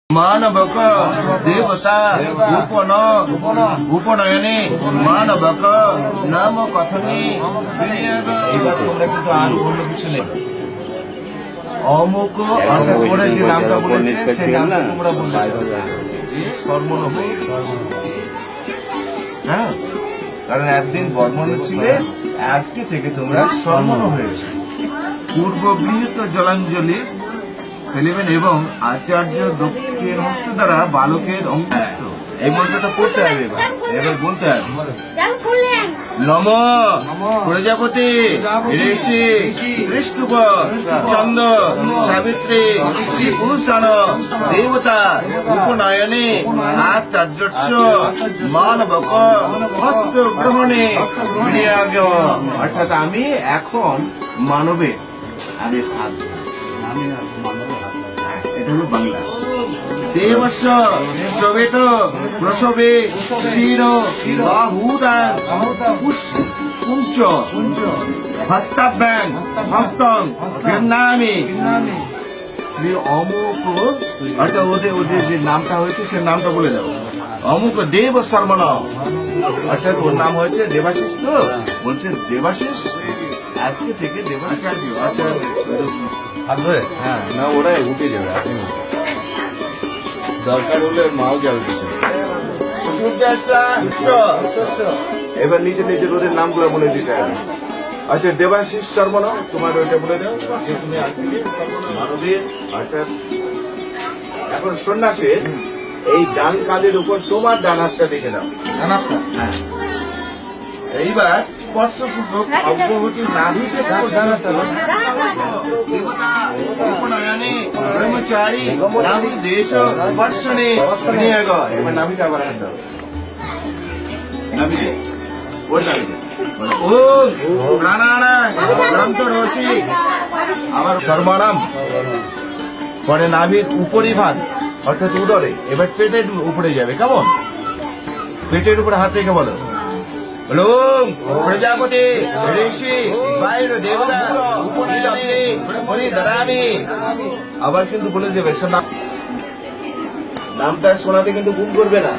মানবক দেবতা উপনয়নে মানবক নাম কথনে এবার তোমরা কিন্তু আর অন্য কিছু নেই। অমুক অর্থাৎ পরে যে নামটা বলেছে সেই নামটা তোমরা বললে সর্বন হয়ে হ্যাঁ, কারণ একদিন বর্মণ ছিলে, আজকে থেকে তোমরা সর্বন হয়েছে। পূর্ব বৃহৎ জলাঞ্জলি ফেলিবেন এবং আচার্য দক্ষিণ হস্ত দ্বারা বালকের অঙ্কুষ্ট। এই মন্ত্রটা পড়তে হবে, এবার বলতে হবে নম প্রজাপতি ঋষি কৃষ্ণুপ চন্দ্র সাবিত্রী শ্রী পুরুষান দেবতা উপনয়নে আচার্যস্য মানবক হস্ত গ্রহণে বিনিয়োগ। অর্থাৎ আমি এখন মানবের আমি হাত, এটা হলো বাংলা। দেবস্য শোভিত প্রসবে শির বাহুদান পুঞ্চ হস্তাভ্যাং হস্তং গৃহ্ণামি শ্রী অমুক, অর্থাৎ ওদের যে নামটা হয়েছে সে নামটা বলে দাও। অমুক দেব শর্মণ, অর্থাৎ ওর নাম হয়েছে দেবাশিস। তো বলছে দেবাশিস আজকে থেকে দেবাচার্য। হ্যাঁ না, ওরাই উঠে যাবে, দরকার হলে মাও যাবে। এবার নিজের নিজের ওদের নামগুলো বলে দিতে হবে। আচ্ছা, দেবাশিস শর্মা, তোমার ওইটা বলে দাও। তুমি মানবীর অর্থাৎ এখন সন্ন্যাসের এই ডান কাঁধের উপর তোমার ডান হাতটা দেখে দাও। হ্যাঁ, এইবার স্পর্শপূর্বক অগ্রগতি নাভিতে ব্রহ্মচারী নাভি দেশ স্পর্শনে বিনিয়োগ। এবার নাভিটা আবার হাত দাও, নাভিতে ওই নাভিতে ও প্রাণানাম গ্রন্থ রসি আবার সর্বনাম পরে নাভির উপরিভাগ অর্থাৎ উদরে। এবার পেটের উপরে যাবে। কেমন? পেটের উপরে হাত রেখে বলো প্রজাপতি ঋষি বাইর দেবতা উপনয়নে ধরামি। আবার কিন্তু বলে দেবে নামটা শোনাতে কিন্তু ভুল করবে না।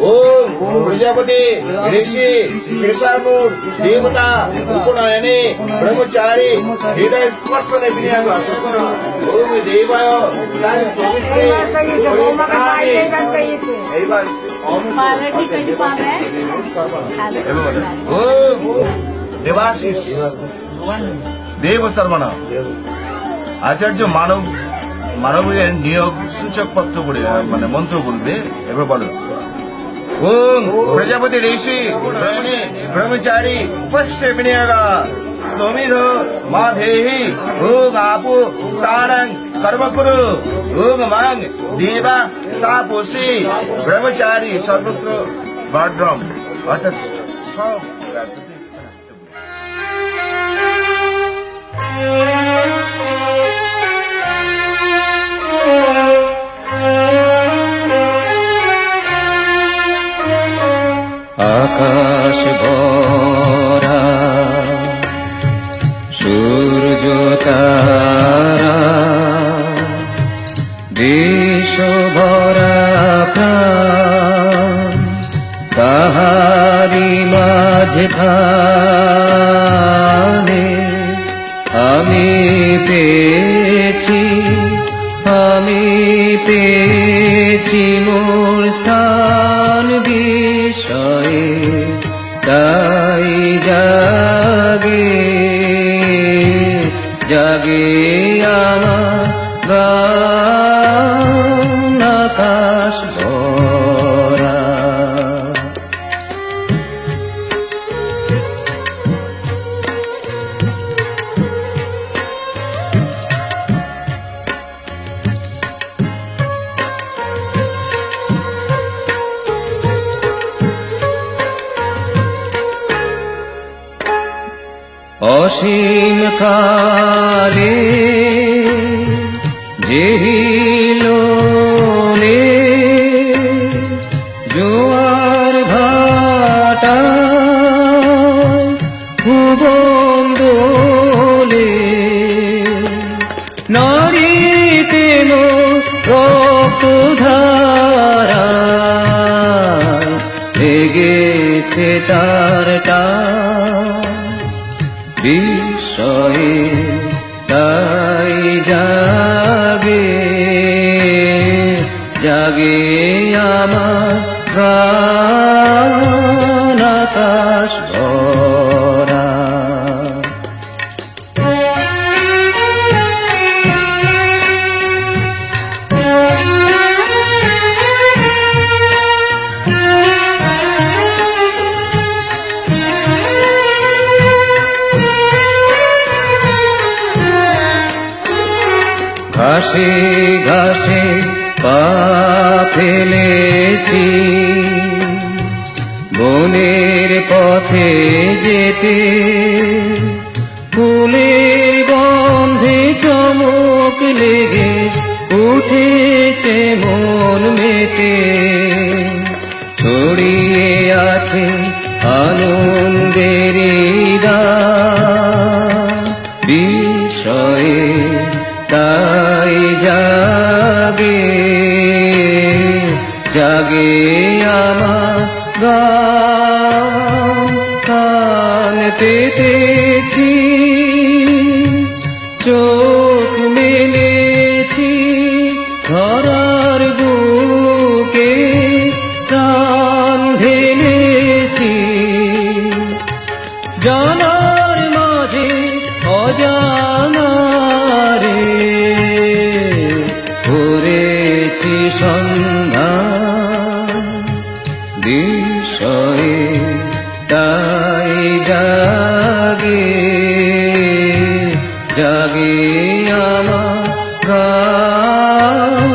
ওম প্রজাপতি ঋষি কেশামূর দেবতা উপনয়নে ব্রহ্মচারী হৃদয় স্পর্শনে বিনিয়োগ। ওম দেবায় এইবার দেবাশিস দেব শর্মণ আচার্য মানবের নিয়োগ সূচক পত্র করে মানে মন্ত্র বলবে। এবার বলো ওম প্রজাপতি ঋষি ব্রহ্মচারী উপস্যে বিনিয়োগ সমীর মাধেহি ওম আপু সারং কর্ম করু ওম মাং দেবা সাপোষি ব্রহ্মচারী সর্বত্র বাড্রম। অর্থাৎ সব আকাশ ভরা সূর্য তারা দেশ ভরা প্রাণ তাহারি মাঝে ধানে আমি পেয়েছি মোর স্থান বিষয়ে। তাই জাগে আমার গান আকাশ ভরা। অসীম কালে জেহিলোলে জোয়ার ভাটা ভুবন দোলে নারীতে রক্ত জ্বলেছে তারটা বিস্ময়ে তাই জাগে জাগে আমার প্রাণ আকাশ ভরা। ঘাসে ঘাসে পা ফেলেছি বনের পথে যেতে, ফুলের গন্ধে চমক লেগে উঠেছে মন মেতে, ছড়িয়ে আছে আনন্দের বিষয়ে তাই জাগে জাগে আমার গান। কান পেতেছি চোখ মেলেছি ধরার বুকে, প্রাণ ঢেলেছি জানার মাঝে অজানারে, করেছি সন্ধান বিষয়ে তাই জাগে জাগে আমার গান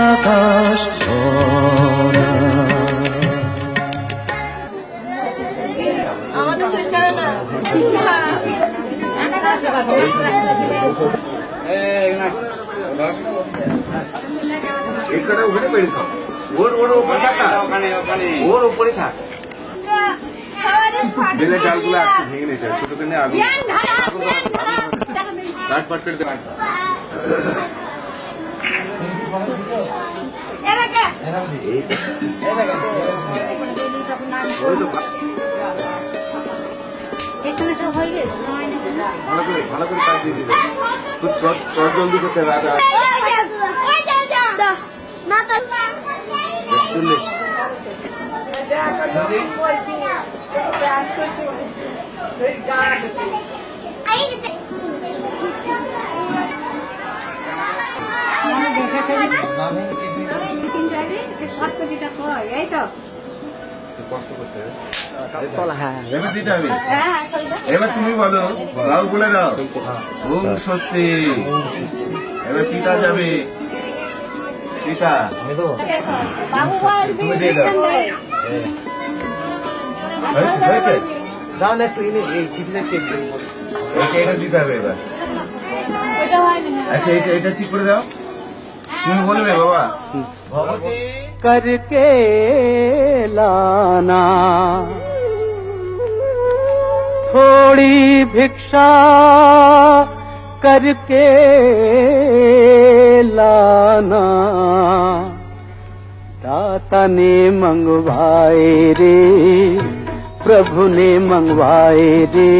আকাশ ভরা। এখানে ওখানে বেড়ে থাক, ওর ওর উপরে থাক না, ওর উপরে থাক। বেলে ডালগুলো আসছে ভেঙে নিতে ছোট করে আলু কাট পাট করে দেয়। ভালো করে কাট দিয়ে দিবে, খুব চট জলদি করতে হবে। আদা 40 কষ্ট করতে হবে। এবার দিতে হবে। এবার তুমি বলো, গাও বলে দাও ওম স্বস্তি। এবার পিতা যাবে, পিতা তুমি দিয়ে দাও। হয়েছে হয়েছে, দাও না একটু এটা দিতে হবে এবার। আচ্ছা এটা ঠিক করে দাও, তুমি বলবে বাবা। ভগবতী करके लाना थोड़ी भिक्षा करके लाना, दाता ने मंगवाए रे प्रभु ने मंगवाए रे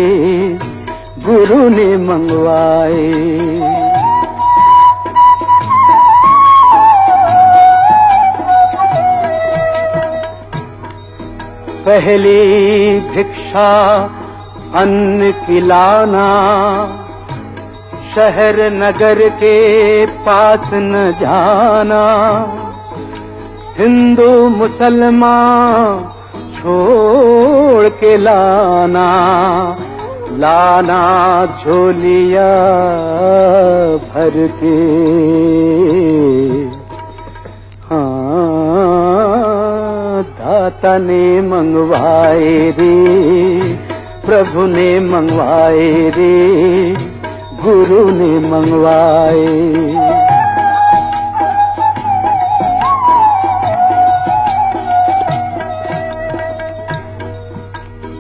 गुरु ने मंगवाए। पहली भिक्षा अन्न खिलाना, शहर नगर के पास न जाना, हिंदू मुसलमान छोड़ के लाना, लाना झोलिया भर के। दाता ने मंगवाए रे प्रभु ने मंगवाए रे गुरु ने मंगवाए।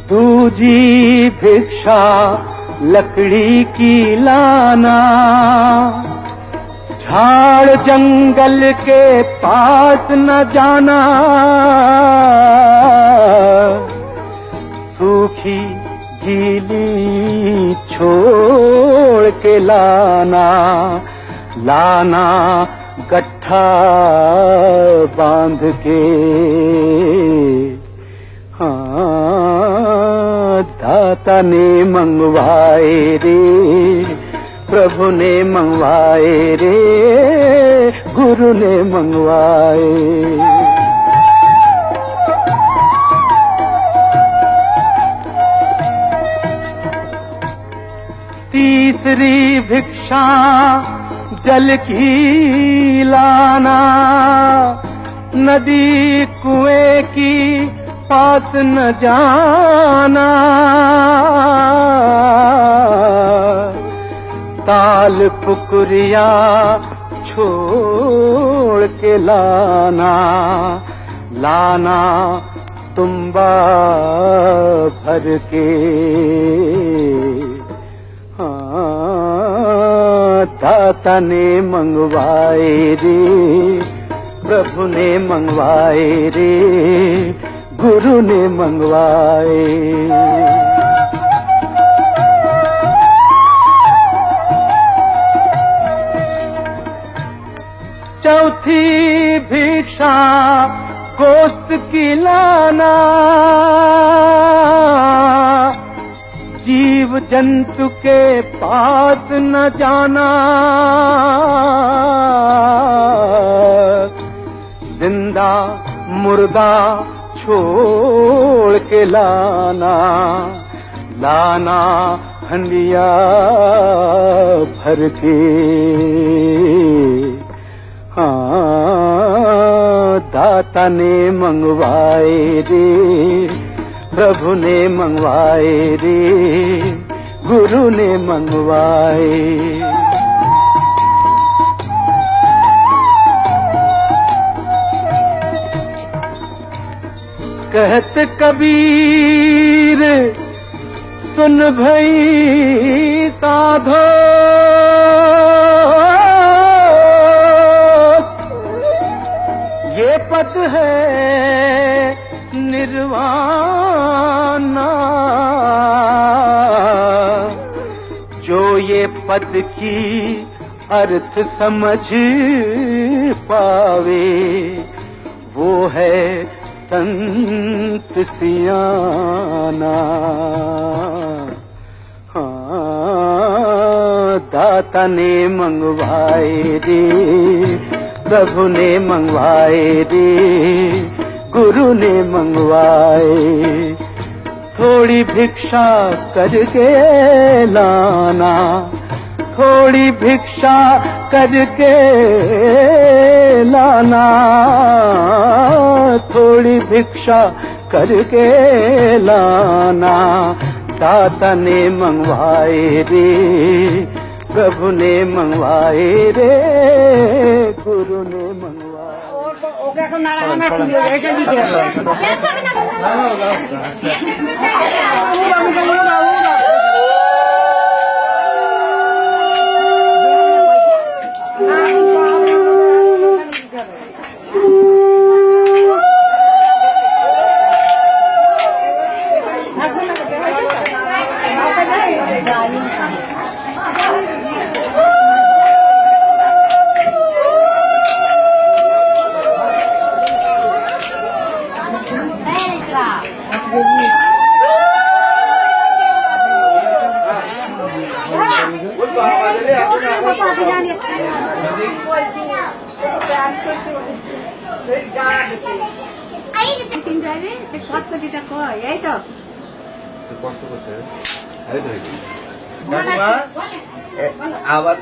दूजी भिक्षा लकड़ी की लाना, झाड़ जंगल के पास न जाना, सूखी गीली छोड़ के लाना, लाना गट्ठा बांध के। हाँ, दाता ने मंगवाए रे, प्रभु ने मंगवाए रे, गुरु ने मंगवाए। तीसरी भिक्षा जल की लाना, नदी कुएं की पास न जाना, ताल पुकुरिया छोड़ के लाना, लाना तुम्बा भर के। दाता ने मंगवाए रे, प्रभु ने मंगवाए रे, गुरु ने मंगवाए। चौथी भिक्षा गोश्त की लाना, जीव जंतु के पास न जाना, जिंदा मुर्दा छोड़ के लाना, लाना हंडिया भर के। हाँ, दाता ने मंगवाए रे, प्रभु ने मंगवाए रे, गुरु ने मंगवाए। कहत कबीर सुन भई साधो, ये पद है निर्वाणा, जो ये पद की अर्थ समझ पावे, वो है संत सियाना। हाँ, दाता ने मंगवाए रे, प्रभु ने मंगवाए रे, गुरु ने मंगवाए। थोड़ी भिक्षा करके लाना, थोड़ी भिक्षा करके लाना, थोड़ी भिक्षा करके लाना, दाता ने मंगवाए रे, प्रभु ने मंगवाए रे, गुरु ने मंगवाए। কষ্ট করছে আবার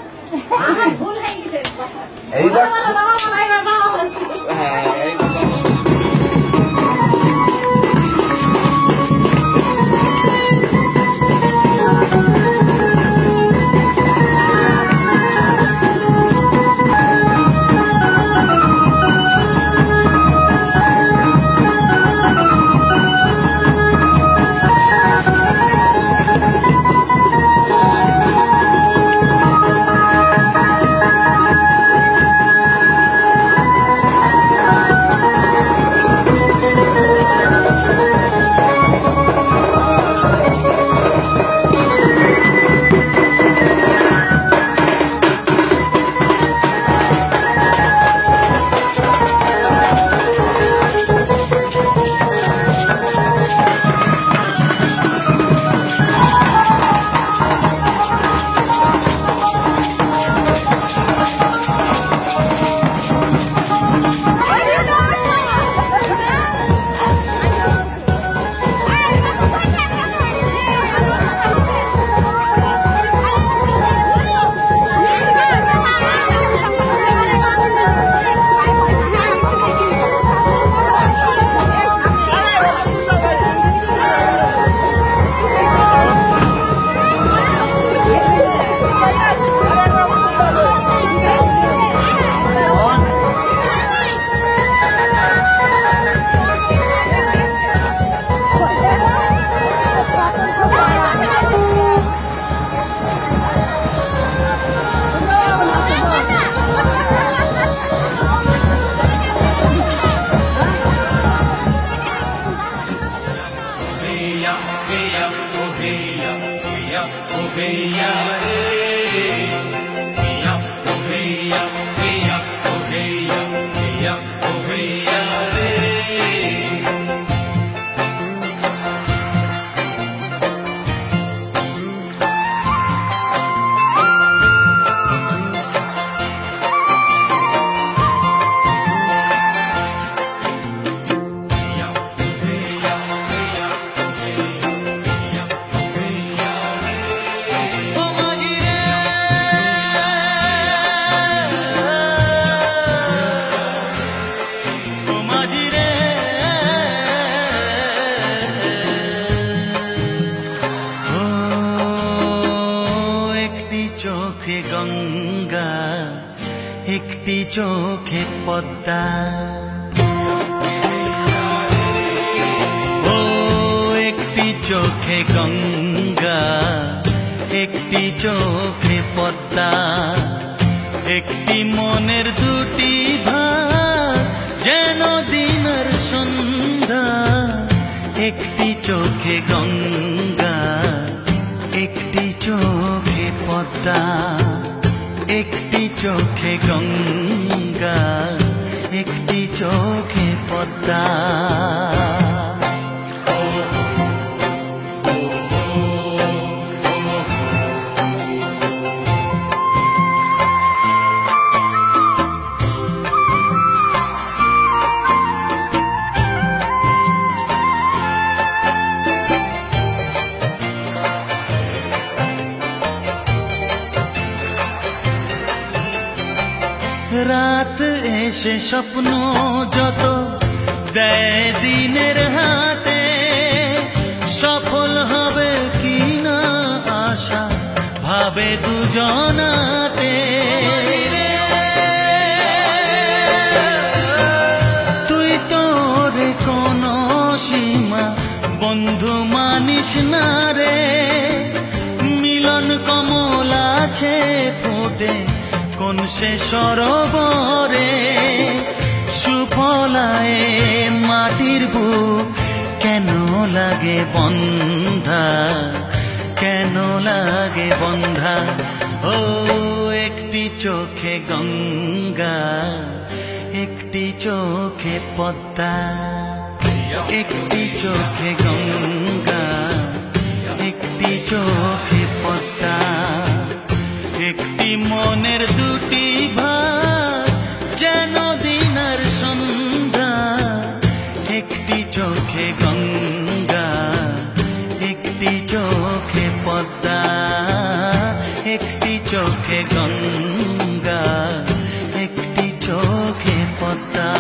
চোখে পদ্মা, ও একটি চোখে গঙ্গা, একটি চোখে পদ্মা, একটি মনের দুটি ভাগ যেন দিনের সন্ধ্যা, একটি চোখে গঙ্গা, একটি চোখে পদ্মা, একটি চোখে গঙ্গা, একটি চোখে পদ্মা। রাত এসে স্বপ্ন যত দেয় দিনের হাতে, সফল হবে কি না আশা ভাবে দুজনাতে। তুই তোরে কোনো সীমা বন্ধু মানিস না রে, মিলন কমল আছে ফুটে কোন সে সরোবরে, সুফলায় মাটির বুক কেন লাগে বন্ধা, কেন লাগে বন্ধা। ও একটি চোখে গঙ্গা, একটি চোখে পদ্মা, একটি চোখে গঙ্গা, একটি চোখে পদ্মা, একটি মনের দুটি ভাগ যেন দিনের সন্ধ্যা, একটি চোখে গঙ্গা, একটি চোখে পদ্মা, একটি চোখে গঙ্গা, একটি চোখে পদ্মা।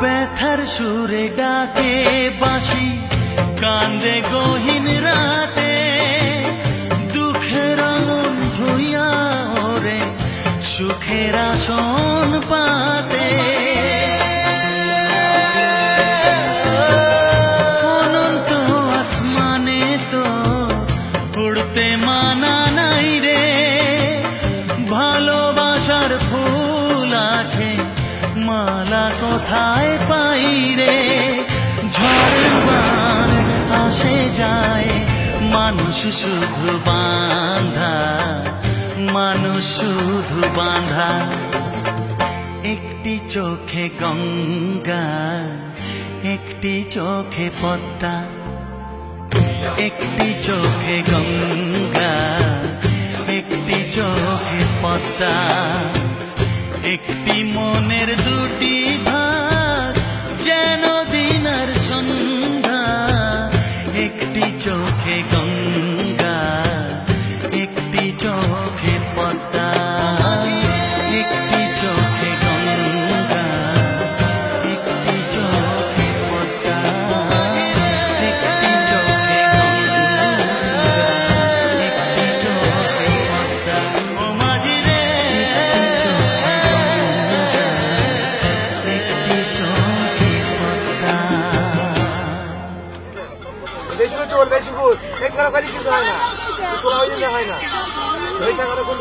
ব্যথার সুরে ডাকে বাঁশি, কান্দে গহীন রাতে, দুঃখের আগুন ধুইয়া ওরে সুখের আসন পাতে। অনন্ত আসমানে তো উড়তে মানা নাই রে, ভালোবাসার ফুল আছে মালা কোথায় পাই রে। ঝড় বান আসে যায়, মানুষ শুধু বাঁধা, মানুষ শুধু বাঁধা। একটি চোখে গঙ্গা, একটি চোখে পদ্মা, একটি চোখে গঙ্গা, একটি চোখে পদ্মা, একটি মনের দুটি ভাগ যেন দিনের সন্ধ্যা, একটি চোখে গঙ্গা, একটি চোখে পদ্মা, একটি চোখে গঙ্গা, একটি চোখে পদ্মা, একটি চোখে গঙ্গা, একটি চোখে পদ্মা। ও মাঝি রে, বেশি চোর বেশি ভূত এক করা খালি কিছু হয় না, তোলা হয়ে দিলে হয় না, ওই টাকাটা কোন